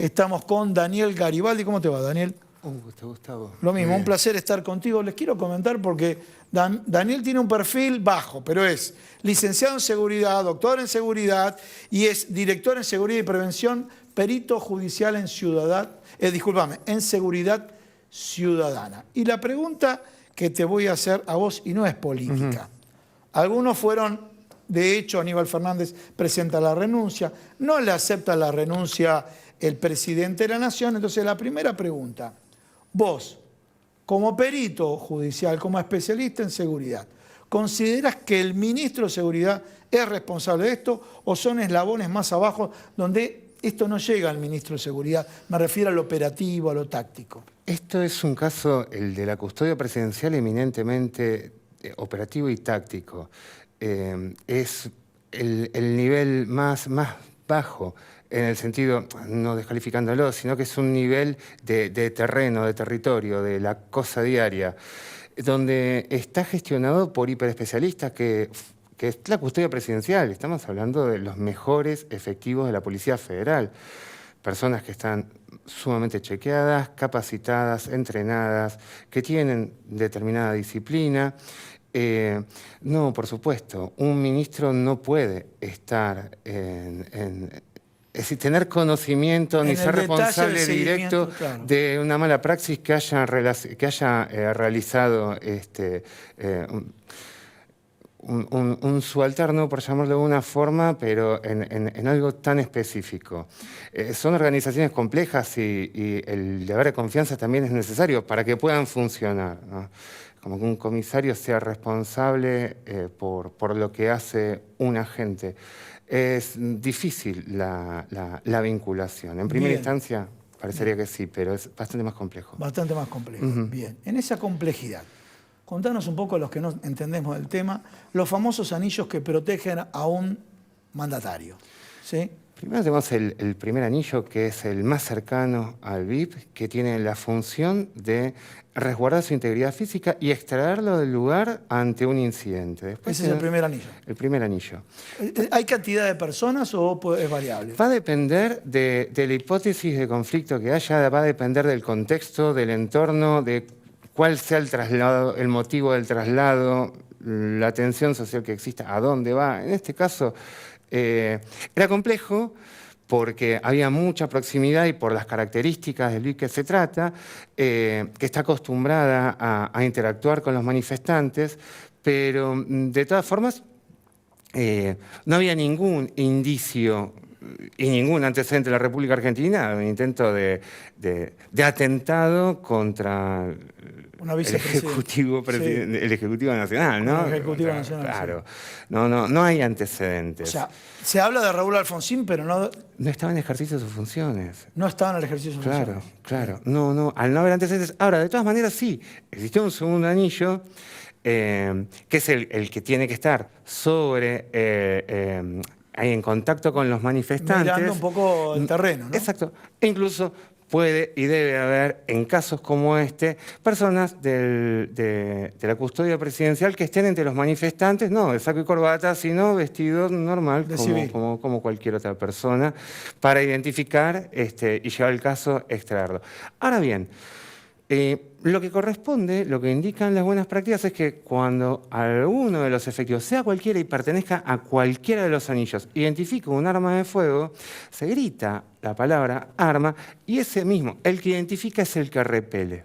Estamos con Daniel Garibaldi. ¿Cómo te va, Daniel? Un gusto, Gustavo. Lo mismo, un placer estar contigo. Les quiero comentar porque Daniel tiene un perfil bajo, pero es licenciado en seguridad, doctor en seguridad y es director en seguridad y prevención, perito judicial en en seguridad ciudadana. Y la pregunta que te voy a hacer a vos, y no es política. Algunos fueron, de hecho, Aníbal Fernández presenta la renuncia, no le acepta la renuncia el presidente de la Nación. Entonces, la primera pregunta, vos, como perito judicial, como especialista en seguridad, ¿considerás que el ministro de Seguridad es responsable de esto o son eslabones más abajo donde esto no llega al ministro de Seguridad? Me refiero al operativo, a lo táctico. Esto es un caso, el de la custodia presidencial, eminentemente operativo y táctico. Es el nivel más bajo, en el sentido, no descalificándolo, sino que es un nivel de terreno, de territorio, de la cosa diaria, donde está gestionado por hiperespecialistas, que es la custodia presidencial. Estamos hablando de los mejores efectivos de la Policía Federal. Personas que están sumamente chequeadas, capacitadas, entrenadas, que tienen determinada disciplina. No, por supuesto, un ministro no puede estar es decir, tener conocimiento ni ser responsable directo, claro, de una mala praxis que haya realizado un subalterno, por llamarlo de una forma, pero en algo tan específico. Son organizaciones complejas y el deber de confianza también es necesario para que puedan funcionar, ¿no? Como que un comisario sea responsable por lo que hace un agente. Es difícil la vinculación. En primera instancia parecería que sí, pero es bastante más complejo. Bastante más complejo. Bien, en esa complejidad, contanos un poco a los que no entendemos del tema, los famosos anillos que protegen a un mandatario, ¿sí? Primero tenemos el primer anillo, que es el más cercano al VIP, que tiene la función de resguardar su integridad física y extraerlo del lugar ante un incidente. Después ese es el primer anillo. El primer anillo. ¿Hay cantidad de personas o es variable? Va a depender de la hipótesis de conflicto que haya, va a depender del contexto, del entorno, de cuál sea el traslado, el motivo del traslado, la tensión social que exista, a dónde va. En este caso era complejo porque había mucha proximidad y por las características del VIP que se trata, que está acostumbrada a interactuar con los manifestantes, pero de todas formas no había ningún indicio y ningún antecedente de la República Argentina, un intento de atentado contra el Ejecutivo Nacional, ¿no? El Ejecutivo Nacional, claro. Sí. No hay antecedentes. O sea, se habla de Raúl Alfonsín, pero no... No estaba en ejercicio de sus funciones. No estaba en el ejercicio de sus funciones. Claro. No, al no haber antecedentes. Ahora, de todas maneras, sí, existió un segundo anillo, que es el que tiene que estar sobre... ahí en contacto con los manifestantes. Mirando un poco el terreno, ¿no? Exacto. E incluso puede y debe haber, en casos como este, personas de la custodia presidencial que estén entre los manifestantes, no de saco y corbata, sino vestido normal, como cualquier otra persona, para identificar y llevar el caso, extraerlo. Ahora bien, lo que corresponde, lo que indican las buenas prácticas es que cuando alguno de los efectivos, sea cualquiera y pertenezca a cualquiera de los anillos, identifica un arma de fuego, se grita la palabra arma y ese mismo, el que identifica es el que repele.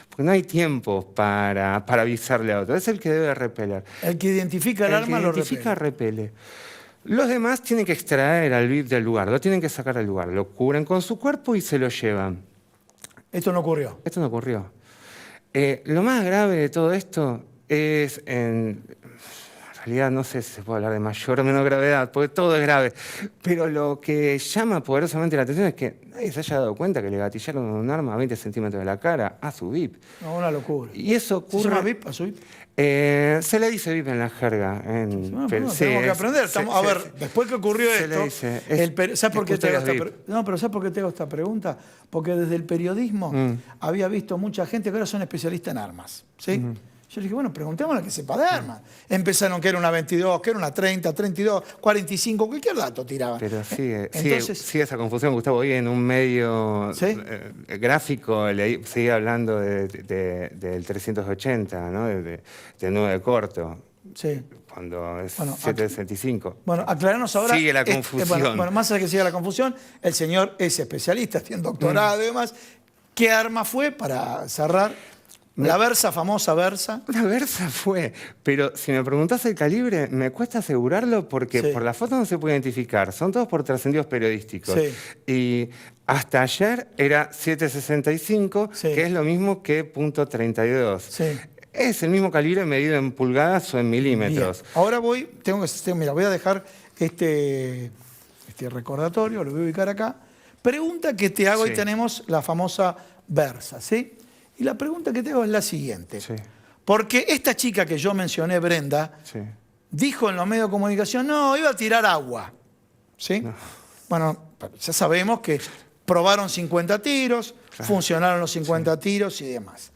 Porque no hay tiempo para avisarle a otro, es el que debe repeler. El que identifica el arma lo repele. Los demás tienen que extraer al VIP del lugar, lo tienen que sacar del lugar, lo cubren con su cuerpo y se lo llevan. Esto no ocurrió. Esto no ocurrió. Lo más grave de todo esto es, en realidad no sé si se puede hablar de mayor o menor gravedad, porque todo es grave, pero lo que llama poderosamente la atención es que nadie se haya dado cuenta que le gatillaron un arma a 20 centímetros de la cara a su VIP. No, una locura. Y eso ocurre... ¿Se llama VIP a su VIP? Se le dice VIP en la jerga. Tenemos que aprender. A ver, después que ocurrió esto... ¿Sabes por qué te hago ¿sabes por qué te hago esta pregunta? Porque desde el periodismo había visto mucha gente que ahora son especialistas en armas, ¿sí? Yo le dije, bueno, preguntémosle que sepa de armas. Empezaron que era una 22, que era una 30, 32, 45, cualquier dato tiraban. Pero sigue esa confusión, Gustavo. Hoy en un medio ¿sí? Gráfico sigue hablando del 380, ¿no? de 9 corto. Sí. Cuando es 765. Bueno, aclararnos ahora. Sigue la confusión. Bueno, más allá de que siga la confusión, el señor es especialista, tiene doctorado y demás. ¿Qué arma fue para cerrar? La Versa, famosa Versa. La Versa fue, pero si me preguntás el calibre, me cuesta asegurarlo porque por la foto no se puede identificar. Son todos por trascendidos periodísticos. Sí. Y hasta ayer era 765, que es lo mismo que .32. Sí. Es el mismo calibre medido en pulgadas o en milímetros. Bien. Ahora voy a dejar este recordatorio, lo voy a ubicar acá. Pregunta que te hago, Sí. y tenemos la famosa Versa, ¿sí? Y la pregunta que te hago es la siguiente. Sí. Porque esta chica que yo mencioné, Brenda, Sí. dijo en los medios de comunicación, no, iba a tirar agua. ¿Sí? No. Bueno, ya sabemos que probaron 50 tiros, funcionaron los 50 tiros y demás.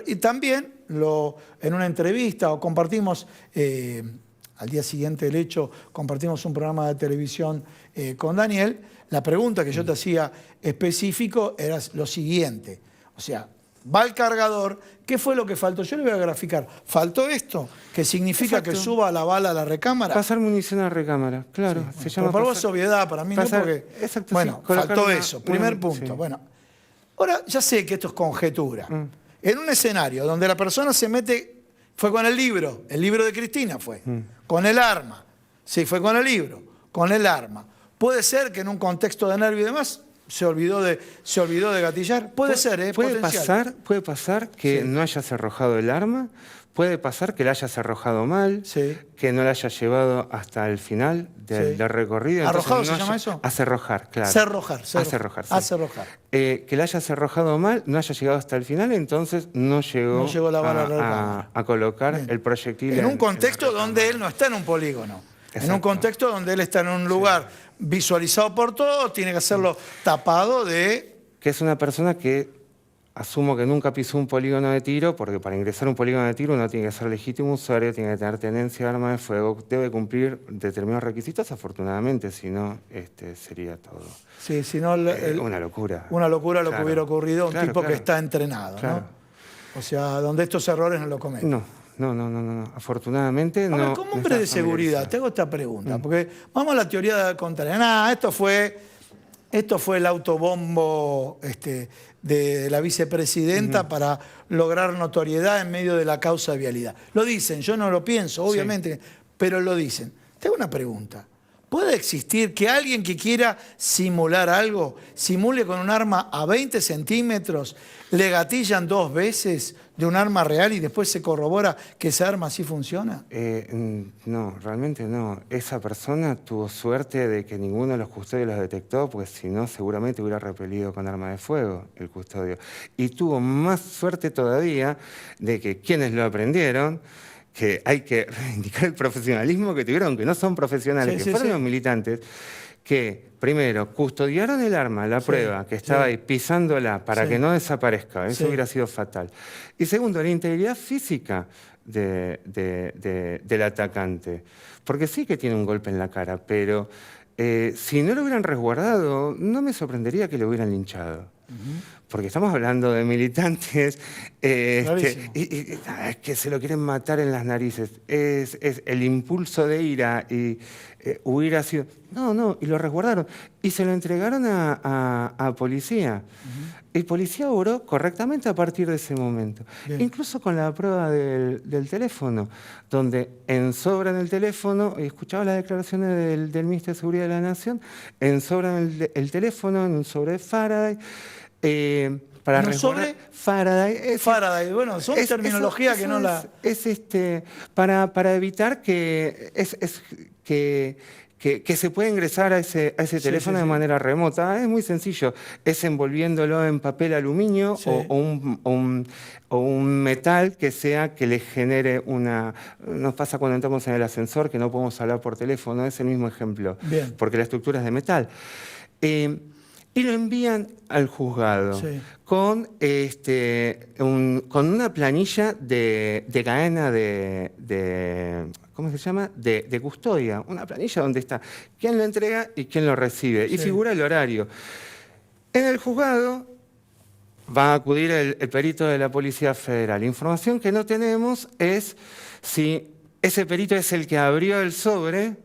Y también en una entrevista, o compartimos, al día siguiente del hecho, compartimos un programa de televisión con Daniel, la pregunta que yo te hacía específico era lo siguiente. O sea, va el cargador, ¿qué fue lo que faltó? Yo le voy a graficar. ¿Faltó esto? Que significa Exacto. que suba la bala a la recámara. Pasar munición a la recámara, claro. Sí, se llama para vos es obviedad, para mí pasar, no, porque... Exacto, bueno, sí, faltó eso, primer punto. Sí. Bueno, ahora ya sé que esto es conjetura. En un escenario donde la persona se mete, fue con el libro de Cristina fue, con el arma. Sí, fue con el libro, con el arma. Puede ser que en un contexto de nervio y demás se olvidó de gatillar. Puede ser, puede pasar que no hayas arrojado el arma, puede pasar que la hayas arrojado mal, sí. que no la hayas llevado hasta el final del recorrido. ¿Arrojado se llama eso? Acerrojar, claro. Cerrojar. Acerrojar, sí. Acerrojar. Que la hayas arrojado mal, no hayas llegado hasta el final, entonces no llegó la bala a colocar Bien. el proyectil. En un contexto donde él no está en un polígono. Exacto. En un contexto donde él está en un lugar visualizado por todos, tiene que hacerlo tapado de... Que es una persona que asumo que nunca pisó un polígono de tiro, porque para ingresar a un polígono de tiro uno tiene que ser legítimo usuario, tiene que tener tenencia de arma de fuego, debe cumplir determinados requisitos, afortunadamente, si no, sería todo. Sí, si no... una locura. Una locura lo que hubiera ocurrido a un tipo que está entrenado, ¿no? O sea, donde estos errores no lo cometen. No. Afortunadamente no. Ahora, como hombre de seguridad, te hago esta pregunta, porque vamos a la teoría contraria. Esto fue el autobombo de la vicepresidenta para lograr notoriedad en medio de la causa de vialidad. Lo dicen, yo no lo pienso, obviamente, pero lo dicen. Te hago una pregunta. ¿Puede existir que alguien que quiera simular algo, simule con un arma a 20 centímetros, le gatillan 2 veces de un arma real y después se corrobora que esa arma sí funciona? No, realmente no. Esa persona tuvo suerte de que ninguno de los custodios los detectó, porque si no seguramente hubiera repelido con arma de fuego el custodio. Y tuvo más suerte todavía de que quienes lo aprendieron, que hay que reivindicar el profesionalismo que tuvieron, que no son profesionales, que fueron los militantes, que primero custodiaron el arma, la prueba, que estaba ahí pisándola para que no desaparezca, eso hubiera sido fatal. Y segundo, la integridad física del atacante, porque sí que tiene un golpe en la cara, pero si no lo hubieran resguardado, no me sorprendería que lo hubieran linchado. Porque estamos hablando de militantes que se lo quieren matar en las narices. Es el impulso de ira y hubiera sido... No, y lo resguardaron. Y se lo entregaron a policía. El policía obró correctamente a partir de ese momento. Bien. Incluso con la prueba del teléfono, donde ensobran el teléfono, escuchaba las declaraciones del Ministro de Seguridad de la Nación, ensobran el teléfono en un sobre de Faraday, para sobre Faraday. Faraday, bueno, son terminología que no la... para evitar que se pueda ingresar a ese teléfono de manera remota. Es muy sencillo. Es envolviéndolo en papel aluminio o un metal que le genere una... Nos pasa cuando entramos en el ascensor que no podemos hablar por teléfono. Es el mismo ejemplo. Bien. Porque la estructura es de metal. y lo envían al juzgado Sí. con, con una planilla de cadena ¿cómo se llama? De custodia. Una planilla donde está quién lo entrega y quién lo recibe. Y Sí. figura el horario. En el juzgado va a acudir el perito de la Policía Federal. La información que no tenemos es si ese perito es el que abrió el sobre,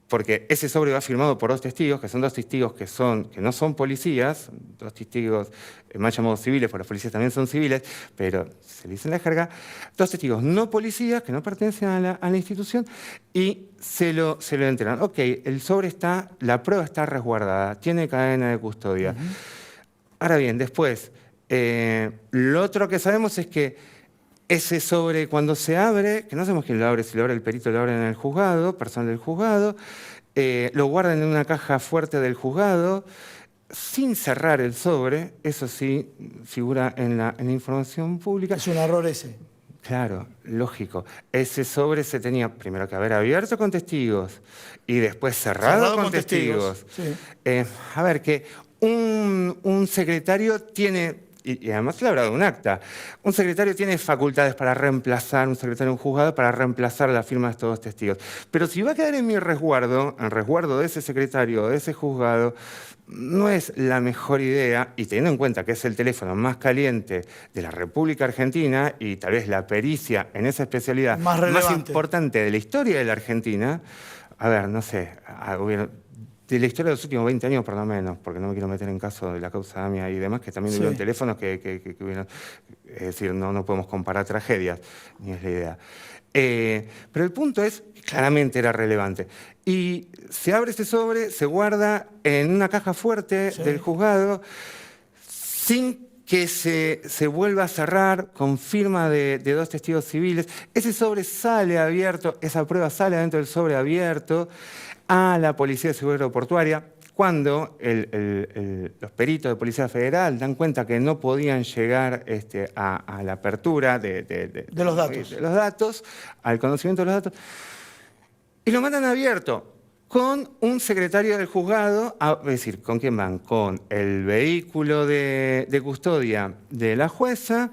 porque ese sobre va firmado por 2 testigos, que son 2 testigos que no son policías, 2 testigos más llamados civiles, porque los policías también son civiles, pero se le dice en la jerga, 2 testigos no policías, que no pertenecen a la institución, y se lo entregan. Ok, el sobre está, la prueba está resguardada, tiene cadena de custodia. Ahora bien, después, lo otro que sabemos es que ese sobre, cuando se abre, que no sabemos quién lo abre, si lo abre el perito, lo abre en el juzgado, personal del juzgado, lo guardan en una caja fuerte del juzgado, sin cerrar el sobre, eso sí figura en la información pública. Es un error ese. Claro, lógico. Ese sobre se tenía primero que haber abierto con testigos y después cerrado con testigos. Sí. A ver, que un secretario tiene, y además le habrá dado un acta, un secretario tiene facultades para reemplazar, un secretario de un juzgado, para reemplazar la firma de estos 2 testigos. Pero si va a quedar en mi resguardo, en resguardo de ese secretario, de ese juzgado, no es la mejor idea, y teniendo en cuenta que es el teléfono más caliente de la República Argentina y tal vez la pericia en esa especialidad Más relevante. importante de la historia de la Argentina, a ver, no sé, de la historia de los últimos 20 años por lo menos, porque no me quiero meter en caso de la causa AMIA y demás, que también hubieron teléfonos que hubieron, es decir, no podemos comparar tragedias, ni es la idea. Pero el punto es, claramente era relevante. Y se abre ese sobre, se guarda en una caja fuerte del juzgado, sin que se vuelva a cerrar, con firma de 2 testigos civiles. Ese sobre sale abierto, esa prueba sale adentro del sobre abierto a la Policía de Seguridad Aeroportuaria. Cuando los peritos de Policía Federal dan cuenta que no podían llegar a la apertura de los datos, al conocimiento de los datos, y lo mandan abierto con un secretario del juzgado, es decir, ¿con quién van? Con el vehículo de custodia de la jueza,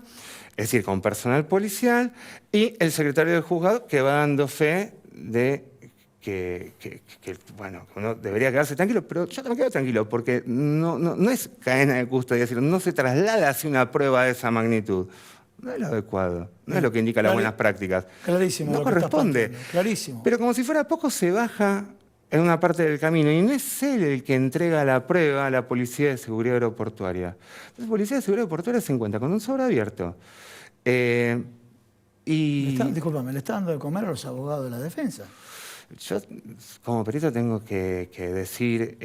es decir, con personal policial, y el secretario del juzgado que va dando fe de que bueno, uno debería quedarse tranquilo, pero yo no me quedo tranquilo, porque no es cadena de custodia, es decir, no se traslada hacia una prueba de esa magnitud. No es lo adecuado, no es lo que indica las buenas prácticas. Clarísimo. No corresponde. Clarísimo. Pero como si fuera poco, se baja en una parte del camino, y no es él el que entrega la prueba a la Policía de Seguridad Aeroportuaria. La Policía de Seguridad Aeroportuaria se encuentra con un sobre abierto. Discúlpame, ¿le está dando de comer a los abogados de la defensa? Yo, como perito, tengo que decir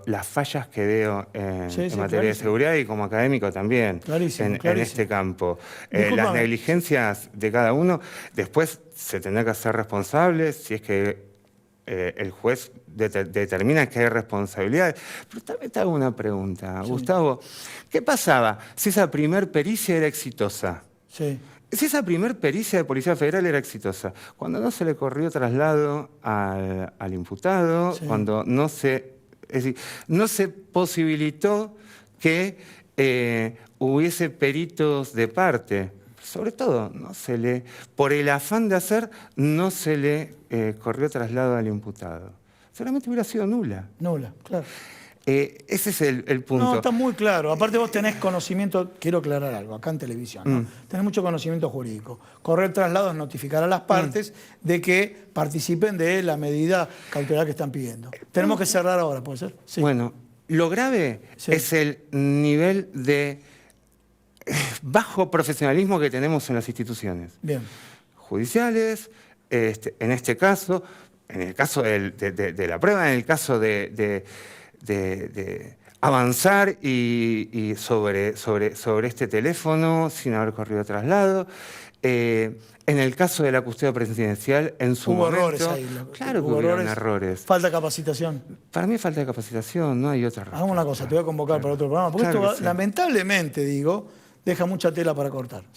las fallas que veo en materia de seguridad, y como académico también en este campo. Las negligencias de cada uno, después se tendrá que hacer responsables si es que el juez determina que hay responsabilidades. Pero también te hago una pregunta, Gustavo. ¿Qué pasaba si esa primer pericia era exitosa? Sí. Si esa primer pericia de Policía Federal era exitosa, cuando no se le corrió traslado al imputado, cuando no se posibilitó que hubiese peritos de parte, sobre todo, por el afán de hacer, no se le corrió traslado al imputado. Seguramente hubiera sido nula. Nula, claro. Ese es el punto. No, está muy claro. Aparte vos tenés conocimiento, quiero aclarar algo, acá en televisión, ¿no? Tenés mucho conocimiento jurídico. Correr traslado es notificar a las partes de que participen de la medida cautelar que están pidiendo. Tenemos que cerrar ahora, ¿puede ser? Sí. Bueno, lo grave es el nivel de bajo profesionalismo que tenemos en las instituciones. Bien. Judiciales, en este caso, en el caso de la prueba, en el caso de avanzar y sobre este teléfono sin haber corrido traslado. En el caso de la custodia presidencial, en su momento... Hubo errores ahí. Claro que hubieron errores. Falta de capacitación. Para mí falta de capacitación, no hay otra razón. Hagamos una cosa, te voy a convocar para otro programa, porque esto lamentablemente, digo, deja mucha tela para cortar.